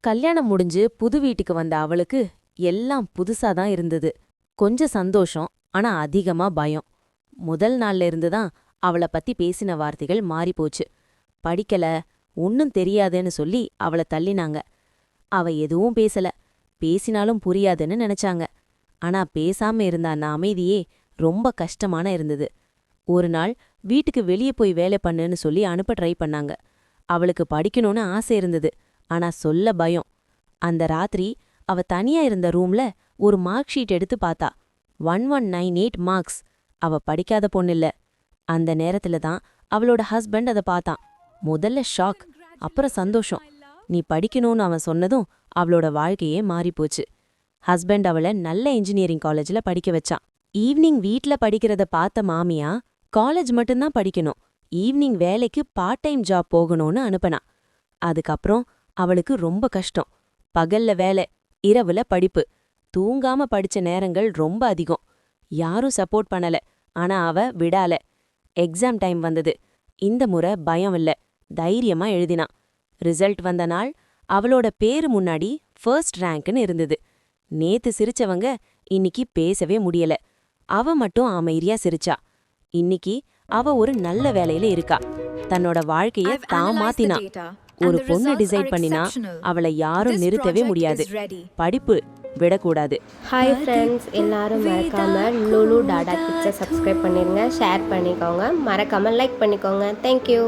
கல்யாணம் முடிஞ்சு புது வீட்டுக்கு வந்த அவளுக்கு எல்லாம் புதுசா தான் இருந்தது. கொஞ்சம் சந்தோஷம், ஆனா அதிகமா பயம். முதல் நாள்ல இருந்து தான் அவள பத்தி பேசின வார்த்தைகள் மாறிப்போச்சு. படிக்கல, ஒன்னும் தெரியாதுன்னு சொல்லி அவள தள்ளினாங்க. அவ எதுவும் பேசல, பேசினாலும் புரியாதுன்னு நினைச்சாங்க. ஆனா பேசாம இருந்த அந்த அமைதியே ரொம்ப கஷ்டமான இருந்தது. ஒரு நாள் வீட்டுக்கு வெளியே போய் வேலை பண்ணுன்னு சொல்லி அனுப்ப ட்ரை பண்ணாங்க. அவளுக்கு படிக்கணும்னு ஆசை இருந்தது, ஆனா சொல்ல பயம். அந்த ராத்திரி அவ தனியா இருந்த ரூம்ல ஒரு மார்க் ஷீட் எடுத்து பார்த்தா. 1198 மார்க்ஸ். அவ படிக்காத பொண்ணில்ல. அந்த நேரத்துல தான் அவளோட ஹஸ்பண்ட் அத பார்த்தான். முதல்ல ஷாக், அப்புறம் சந்தோஷம். நீ படிக்கணும்னு அவன் சொன்னதும் அவளோட வாழ்க்கையே மாறிப்போச்சு. ஹஸ்பண்ட் அவள நல்ல இன்ஜினியரிங் காலேஜ்ல படிக்க வச்சான். ஈவினிங் வீட்ல படிக்கிறத பார்த்த மாமியா, காலேஜ் மட்டும்தான் படிக்கணும், ஈவினிங் வேலைக்கு பார்ட் டைம் ஜாப் போகணும்னு அனுப்புனா. அதுக்கப்புறம் அவளுக்கு ரொம்ப கஷ்டம். பகல்ல வேலை, இரவுல படிப்பு. தூங்காம படிச்ச நேரங்கள் ரொம்ப அதிகம். யாரும் சப்போர்ட் பண்ணல, ஆனா அவ விடால. எக்ஸாம் டைம் வந்தது. இந்த முறை பயம் இல்ல, தைரியமா எழுதினா. ரிசல்ட் வந்த நாள் அவளோட பேரு முன்னாடி ஃபர்ஸ்ட் ரேங்க்னு இருந்தது. நேத்து சிரிச்சவங்க இன்னிக்கு பேசவே முடியல. அவ மட்டும் அமைதியா சிரிச்சா. இன்னிக்கு அவ ஒரு நல்ல வேலையில இருக்கா. தன்னோட வாழ்க்கைய தான் மாத்தினா. ஒரு பொண்ணு டிசைட் பண்ணினா அவளை யாரும் நிறுத்தவே முடியாது. படிப்பு விடக்கூடாது. ஹாய் ஃப்ரெண்ட்ஸ், எல்லாரும் மறக்காம லுலு டாடா கிட்ஸை சப்ஸ்கிரைப் பண்ணிருங்க, ஷேர் பண்ணிக்கோங்க, மறக்காம லைக் பண்ணிக்கோங்க. தேங்க்யூ.